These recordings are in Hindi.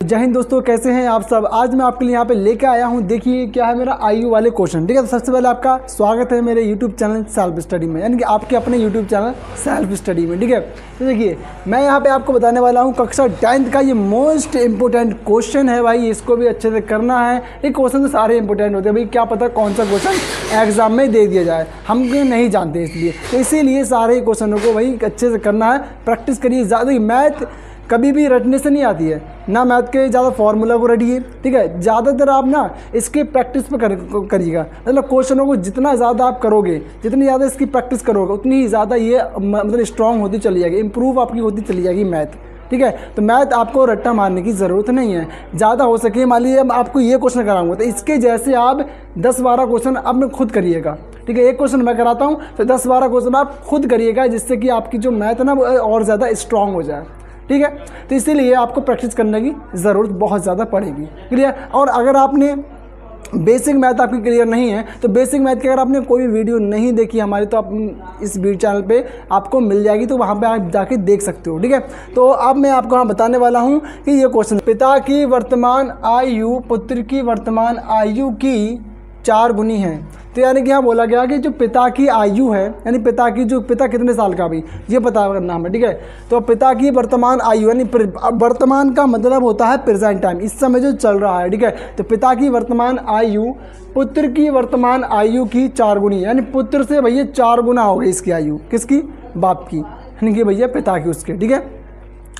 जय हिंद दोस्तों, कैसे हैं आप सब। आज मैं आपके लिए यहाँ पे लेके आया हूँ। देखिए क्या है मेरा आईयू वाले क्वेश्चन। ठीक है, तो सबसे पहले आपका स्वागत है मेरे यूट्यूब चैनल सेल्फ स्टडी में, यानी कि आपके अपने यूट्यूब चैनल सेल्फ स्टडी में। ठीक है, तो देखिए मैं यहाँ पे आपको बताने वाला हूँ कक्षा 10th का ये मोस्ट इंपॉर्टेंट क्वेश्चन है भाई। इसको भी अच्छे से करना है। ये क्वेश्चन तो सारे इंपॉर्टेंट होते हैं भाई, क्या पता कौन सा क्वेश्चन एग्जाम में दे दिया जाए, हम नहीं जानते इसलिए। तो इसीलिए सारे क्वेश्चनों को भाई अच्छे से करना है, प्रैक्टिस करिए ज़्यादा। मैथ कभी भी रटने से नहीं आती है ना, मैथ के ज़्यादा फार्मूला को रटिए। ठीक है, ज़्यादातर आप ना इसके प्रैक्टिस पे करिएगा। मतलब क्वेश्चनों को जितना ज़्यादा आप करोगे, जितनी ज़्यादा इसकी प्रैक्टिस करोगे, उतनी ही ज़्यादा ये मतलब स्ट्रांग होती चली जाएगी, इंप्रूव आपकी होती चली जाएगी मैथ। ठीक है, तो मैथ आपको रट्टा मारने की ज़रूरत नहीं है। ज़्यादा हो सके, मान लीजिए आपको ये क्वेश्चन कराऊंगा तो इसके जैसे आप 10-12 क्वेश्चन आप खुद करिएगा। ठीक है, एक क्वेश्चन मैं कराता हूँ तो 10-12 क्वेश्चन आप खुद करिएगा, जिससे कि आपकी जो मैथ है ना वो और ज़्यादा स्ट्रांग हो जाए। ठीक है, तो इसीलिए आपको प्रैक्टिस करने की ज़रूरत बहुत ज़्यादा पड़ेगी। क्लियर। और अगर आपने बेसिक मैथ आपकी क्लियर नहीं है तो बेसिक मैथ की अगर आपने कोई वीडियो नहीं देखी हमारी, तो आप इस वीडियो चैनल पे आपको मिल जाएगी, तो वहाँ पे आप जाके देख सकते हो। ठीक है, तो अब मैं आपको यहाँ बताने वाला हूँ कि ये क्वेश्चन, पिता की वर्तमान आयु पुत्र की वर्तमान आयु की 4 गुनी है। तो यानी कि यहाँ बोला गया कि जो पिता की आयु है, यानी पिता कितने साल का भी ये पता करना हमें। ठीक है, तो पिता की वर्तमान आयु, यानी वर्तमान का मतलब होता है प्रेजेंट टाइम, इस समय जो चल रहा है। ठीक है, तो पिता की वर्तमान आयु पुत्र की वर्तमान आयु की 4 गुनी, यानी पुत्र से भैया 4 गुना हो गई इसकी आयु, किसकी, बाप की, यानी कि भैया पिता की उसके। ठीक है,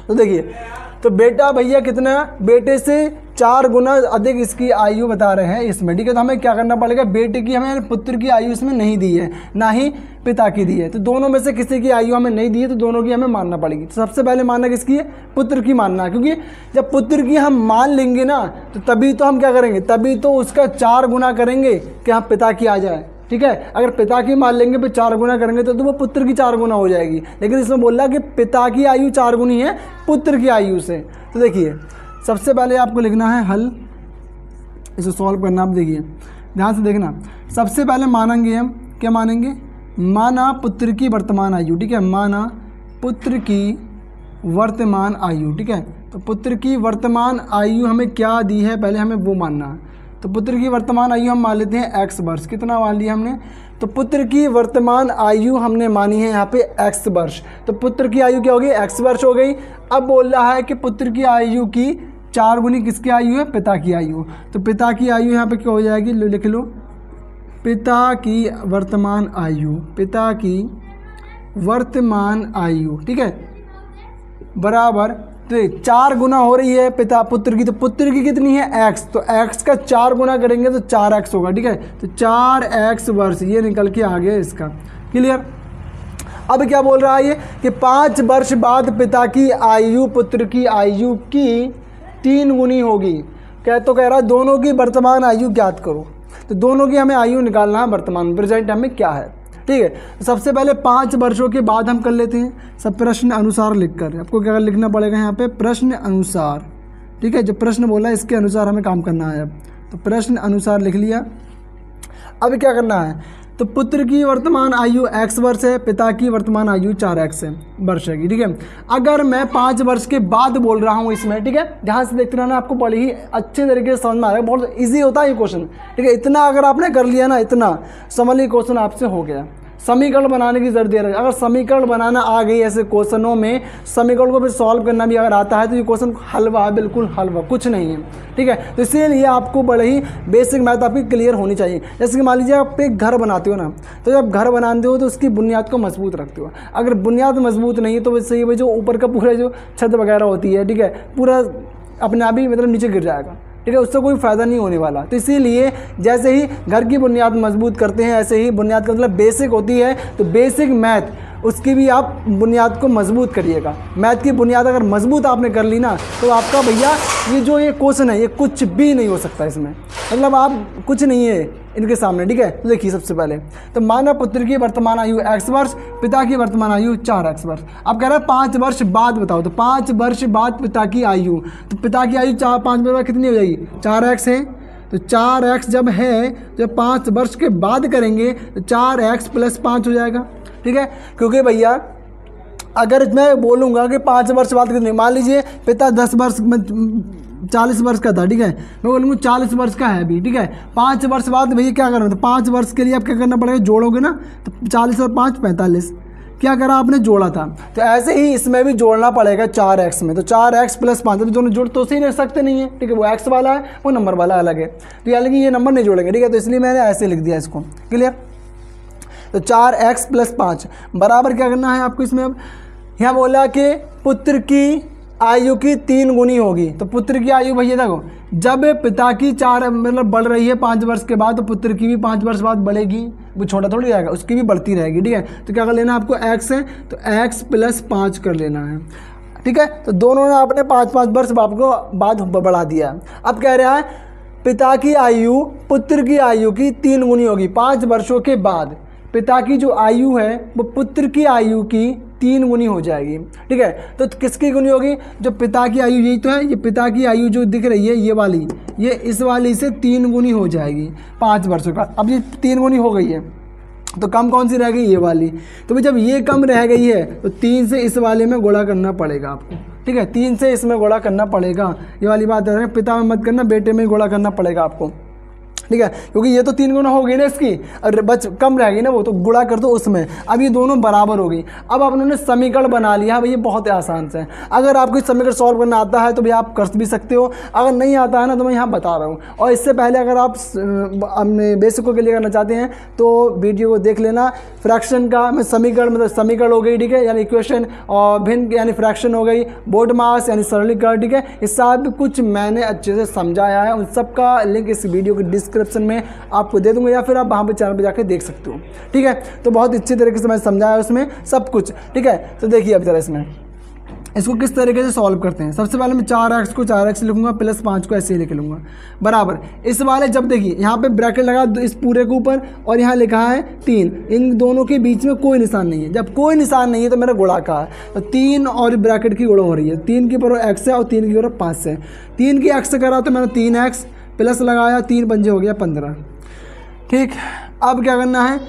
तो देखिए, तो बेटा भैया कितना, बेटे से 4 गुना अधिक इसकी आयु बता रहे हैं इसमें। ठीक है, तो हमें क्या करना पड़ेगा, बेटे की हमें पुत्र की आयु इसमें नहीं दी है, ना ही पिता की दी है। तो दोनों में से किसी की आयु हमें नहीं दी है, तो दोनों की हमें मानना पड़ेगी। तो सबसे पहले मानना किसकी है, पुत्र की मानना है, क्योंकि जब पुत्र की हम मान लेंगे ना तो तभी तो हम क्या करेंगे, तभी तो उसका 4 गुना करेंगे कि हम पिता की आ जाए। ठीक है, अगर पिता की मान लेंगे फिर 4 गुना करेंगे तो वो पुत्र की 4 गुना हो जाएगी। लेकिन इसमें बोल रहा है कि पिता की आयु 4 गुनी है पुत्र की आयु से। तो देखिए सबसे पहले आपको लिखना है हल, इसे सॉल्व करना। आप देखिए ध्यान से देखना, सबसे पहले मानेंगे हम, क्या मानेंगे, माना पुत्र की वर्तमान आयु। ठीक है, माना पुत्र की वर्तमान आयु। ठीक है, तो पुत्र की वर्तमान आयु हमें क्या दी है, पहले हमें वो मानना है। तो पुत्र की वर्तमान आयु हम मान लेते हैं x वर्ष। कितना मान लिया हमने, तो पुत्र की वर्तमान आयु हमने मानी है यहाँ पे x वर्ष। तो पुत्र की आयु क्या हो गई, x वर्ष हो गई। अब बोल रहा है कि पुत्र की आयु की 4 गुनी किसकी आयु है, पिता की आयु। तो पिता की आयु यहाँ पे क्या हो जाएगी, लिख लो, पिता की वर्तमान आयु, पिता की वर्तमान आयु। ठीक है, बराबर, तो 4 गुना हो रही है पिता पुत्र की, तो पुत्र की कितनी है x, तो x का 4 गुना करेंगे तो 4x होगा। ठीक है, तो 4x वर्ष ये निकल के आ गया इसका। क्लियर। अब क्या बोल रहा है ये कि 5 वर्ष बाद पिता की आयु पुत्र की आयु की 3 गुनी होगी। कह रहा है दोनों की वर्तमान आयु ज्ञात करो। तो दोनों की हमें आयु निकालना है वर्तमान प्रेजेंट टाइम में क्या है। ठीक है, तो सबसे पहले 5 वर्षों के बाद हम कर लेते हैं सब प्रश्न अनुसार लिखकर। आपको क्या लिखना पड़ेगा यहाँ पे, प्रश्न अनुसार। ठीक है, जो प्रश्न बोला है इसके अनुसार हमें काम करना है। अब तो प्रश्न अनुसार लिख लिया। अब क्या करना है, तो पुत्र की वर्तमान आयु x वर्ष है, पिता की वर्तमान आयु 4x वर्ष है। ठीक है, अगर मैं 5 वर्ष के बाद बोल रहा हूँ इसमें, ठीक है, ध्यान से देखते रहना, आपको बड़ी ही अच्छे तरीके से समझ में आ रहा है, बहुत इजी होता है ये क्वेश्चन। ठीक है, इतना अगर आपने कर लिया ना, इतना समझ ली क्वेश्चन आपसे हो गया। समीकरण बनाने की जरूरत है, अगर समीकरण बनाना आ गई ऐसे क्वेश्चनों में, समीकरण को फिर सॉल्व करना भी अगर आता है तो ये क्वेश्चन हलवा है, बिल्कुल हलवा, कुछ नहीं है। ठीक है, तो इसीलिए आपको बड़े ही बेसिक मैथ आपकी क्लियर होनी चाहिए। जैसे कि मान लीजिए आप एक घर बनाते हो ना, तो जब घर बनाते हो तो उसकी बुनियाद को मजबूत रखते हो। अगर बुनियाद मजबूत नहीं है तो वैसे ही जो ऊपर का पूरा जो छत वगैरह होती है, ठीक है, पूरा अपने आप ही मतलब नीचे गिर जाएगा। ठीक है, उससे कोई फ़ायदा नहीं होने वाला। तो इसीलिए जैसे ही घर की बुनियाद मजबूत करते हैं, ऐसे ही बुनियाद का मतलब बेसिक होती है, तो बेसिक मैथ उसकी भी आप बुनियाद को मजबूत करिएगा। मैथ की बुनियाद अगर मजबूत आपने कर ली ना, तो आपका भैया ये जो ये क्वेश्चन है ये कुछ भी नहीं हो सकता इसमें, मतलब आप कुछ नहीं है इनके सामने। ठीक है, तो देखिए सबसे पहले तो माना पुत्र की वर्तमान आयु x वर्ष, पिता की वर्तमान आयु 4x वर्ष। अब कह रहा है 5 वर्ष बाद बताओ, तो 5 वर्ष बाद पिता की आयु, तो पिता की आयु 5 वर्ष बाद कितनी हो जाएगी, 4x है। तो 4x जब है, जब 5 वर्ष के बाद करेंगे तो 4x + 5 हो जाएगा। ठीक है, क्योंकि भैया अगर मैं बोलूँगा कि 5 वर्ष बाद कितनी, मान लीजिए पिता 10 वर्ष 40 वर्ष का था, ठीक है, मैं बोलूँगा 40 वर्ष का है अभी, ठीक है। 5 वर्ष बाद भैया क्या करना, तो 5 वर्ष के लिए आप क्या करना पड़ेगा, जोड़ोगे ना, तो 40 और 5 45, क्या करा आपने, जोड़ा था। तो ऐसे ही इसमें भी जोड़ना पड़ेगा 4x में, तो 4x + 5, अभी दोनों जोड़ तो सही रख सकते नहीं है, ठीक है, वो x वाला है, वो नंबर वाला अलग है, तो यानी कि ये नंबर नहीं जोड़ेंगे, ठीक है, तो इसलिए मैंने ऐसे लिख दिया इसको, क्लियर। तो 4x + 5 बराबर क्या करना है आपको इसमें, अब यहाँ बोला कि पुत्र की आयु की 3 गुनी होगी, तो पुत्र की आयु भैया देखो, जब पिता की 4 मतलब बढ़ रही है 5 वर्ष के बाद, तो पुत्र की भी 5 वर्ष बाद बढ़ेगी, वो छोटा थोड़ी रहेगा, उसकी भी बढ़ती रहेगी, ठीक है। तो क्या कर लेना आपको, x है तो x + 5 कर लेना है, ठीक है। तो दोनों ने आपने 5-5 वर्ष आपको बाद बढ़ा दिया। अब कह रहा है पिता की आयु पुत्र की आयु की 3 गुनी होगी 5 वर्षों के बाद, पिता की जो आयु है वो पुत्र की आयु की 3 गुनी हो जाएगी, ठीक है। तो किसकी गुनी होगी, जो पिता की आयु, यही तो है, ये पिता की आयु जो दिख रही है ये वाली, ये इस वाली से 3 गुनी हो जाएगी 5 वर्षों का। अब ये 3 गुनी हो गई है, तो कम कौन सी रह गई, ये वाली। तो भाई जब ये कम रह गई है तो 3 से इस वाले में गुणा करना पड़ेगा आपको, ठीक है, 3 से इसमें गुणा करना पड़ेगा, ये वाली बात है, पिता में मत करना, बेटे में गुणा करना पड़ेगा आपको, ठीक है, क्योंकि ये तो 3 गुना हो गई ना इसकी, और बच कम रह गई ना वो, तो गुणा कर दो उसमें। अब ये दोनों बराबर हो गई। अब उन्होंने समीकरण बना लिया, भाई ये बहुत आसान से है। अगर आपको समीकरण सॉल्व करना आता है तो भी आप कर भी सकते हो, अगर नहीं आता है ना तो मैं यहाँ बता रहा हूँ। और इससे पहले अगर आप अपने बेसिकों के लिए करना चाहते हैं तो वीडियो को देख लेना। फ्रैक्शन का मैं समीकरण, मतलब समीकरण हो गई, ठीक है, यानी इक्वेशन, और भिन्न यानी फ्रैक्शन हो गई, बोर्ड मास यानी सरलीकरण, ठीक है, ये सब कुछ मैंने अच्छे से समझाया है। उन सब का लिंक इस वीडियो के डिस्क्रिप्शन में आपको दे दूंगा, या फिर आप वहाँ पे चैनल पे जाके देख सकते हो, ठीक है। तो बहुत अच्छी तरीके से मैं समझाया उसमें सब कुछ, ठीक है। तो देखिए अब जरा इसमें इसको किस तरीके से सॉल्व करते हैं। सबसे पहले मैं 4x को 4x लिखूंगा, + 5 को ऐसे ही लिख लूँगा, बराबर। इस वाले जब देखिए यहाँ पे ब्रैकेट लगा इस पूरे के ऊपर, और यहाँ लिखा है 3, इन दोनों के बीच में कोई निशान नहीं है। जब कोई निशान नहीं है तो मेरा गुणा का है, तो 3 और ब्रैकेट की गुणा हो रही है, 3 की पावर x है और 3 की पावर 5 है। 3 की x करा तो मैंने 3x प्लस लगाया, 3 पंजे हो गया 15, ठीक। अब क्या करना है,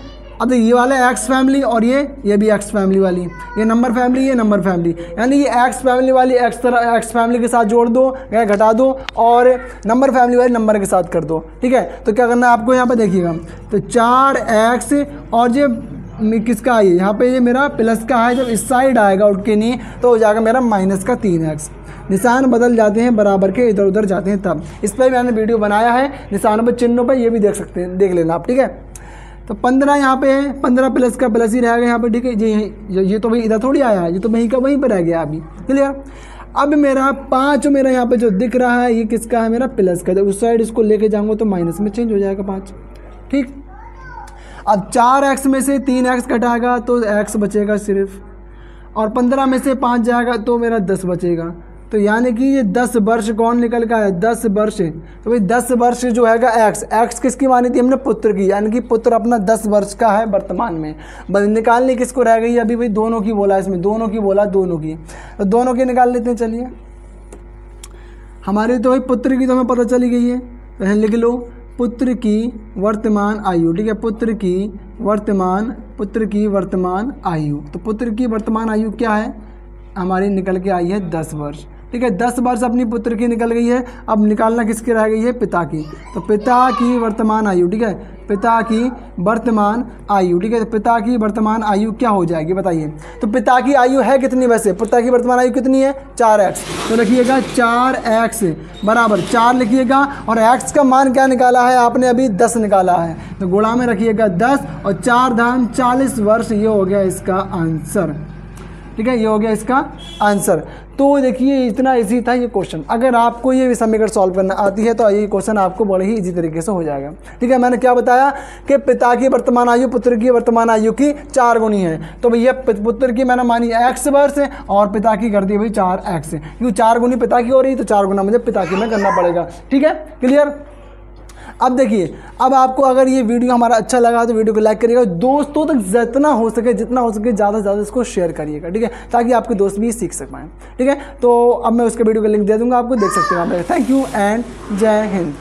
अब ये वाला x फैमिली और ये भी x फैमिली वाली, ये नंबर फैमिली, ये नंबर फैमिली, यानी ये x फैमिली वाली x फैमिली के साथ जोड़ दो या घटा दो, और नंबर फैमिली वाली नंबर के साथ कर दो, ठीक है। तो क्या करना है आपको, यहाँ पे देखिएगा, तो 4x और ये किसका है, यहाँ पे ये मेरा प्लस का है, जब इस साइड आएगा उठ के नहीं तो हो जाएगा मेरा माइनस का 3x। निशान बदल जाते हैं, बराबर के इधर उधर जाते हैं तब। इस पर मैंने वीडियो बनाया है निशानों पर, चिन्हों पर, ये भी देख सकते हैं, देख लेना आप, ठीक है। तो 15 यहाँ पे है, 15 प्लस का प्लस ही रहेगा यहाँ पे, ठीक है जी। ये तो भाई इधर थोड़ी आया है, ये तो वहीं का वहीं पर रह गया अभी, क्लियर। अब मेरा 5 मेरा यहाँ पे जो दिख रहा है ये किसका है, मेरा प्लस का। जब उस साइड इसको लेके जाऊँगा तो माइनस में चेंज हो जाएगा 5, ठीक। अब 4x में से 3x घटाएगा तो x बचेगा सिर्फ, और 15 में से 5 जाएगा तो मेरा 10 बचेगा। तो यानी कि ये 10 वर्ष कौन निकल का है, 10 वर्ष। तो भाई 10 वर्ष जो हैगा x किसकी मानी थी हमने, पुत्र की, यानी कि पुत्र अपना 10 वर्ष का है वर्तमान में। बस निकालने किसको रह गई अभी, भाई दोनों की बोला, इसमें दोनों की बोला, दोनों की, तो दोनों की निकाल लेते हैं। चलिए हमारी तो भाई पुत्र की तो हमें पता चली गई है, पहले लिख लो पुत्र की वर्तमान आयु, ठीक है, पुत्र की वर्तमान आयु। तो पुत्र की वर्तमान आयु क्या है हमारी, निकल के आई है 10 वर्ष, ठीक है। 10 वर्ष अपनी पुत्र की निकल गई है। अब निकालना किसकी रह गई है, पिता की। तो पिता की वर्तमान आयु, ठीक है, पिता की वर्तमान आयु, ठीक है। तो पिता की वर्तमान आयु क्या हो जाएगी बताइए। तो पिता की आयु है कितनी, वैसे पिता की वर्तमान आयु कितनी है, 4x। तो लिखिएगा 4x बराबर 4 लिखिएगा, और x का मान क्या निकाला है आपने, अभी 10 निकाला है, तो गुणा में रखिएगा 10 और 4 धाम 40 वर्ष। ये हो गया इसका आंसर, ठीक है, ये हो गया इसका आंसर। तो देखिए इतना इजी था ये क्वेश्चन। अगर आपको ये समीकरण सॉल्व करना आती है तो ये क्वेश्चन आपको बड़े ही इजी तरीके से हो जाएगा, ठीक है। मैंने क्या बताया कि पिता की वर्तमान आयु पुत्र की वर्तमान आयु की 4 गुनी है। तो भैया पुत्र की मैंने मानी x वर्ष है और पिता की कर दी भाई 4x, क्योंकि 4 गुनी पिता की हो रही है तो 4 गुना मुझे पिता की में करना पड़ेगा, ठीक है, क्लियर। अब देखिए, अब आपको अगर ये वीडियो हमारा अच्छा लगा तो वीडियो को लाइक करिएगा, दोस्तों तक जितना हो सके ज़्यादा से ज़्यादा इसको शेयर करिएगा, ठीक है, ताकि आपके दोस्त भी सीख सक पाएँ, ठीक है। तो अब मैं उसके वीडियो का लिंक दे दूँगा, आपको देख सकते हो आप। थैंक यू एंड जय हिंद।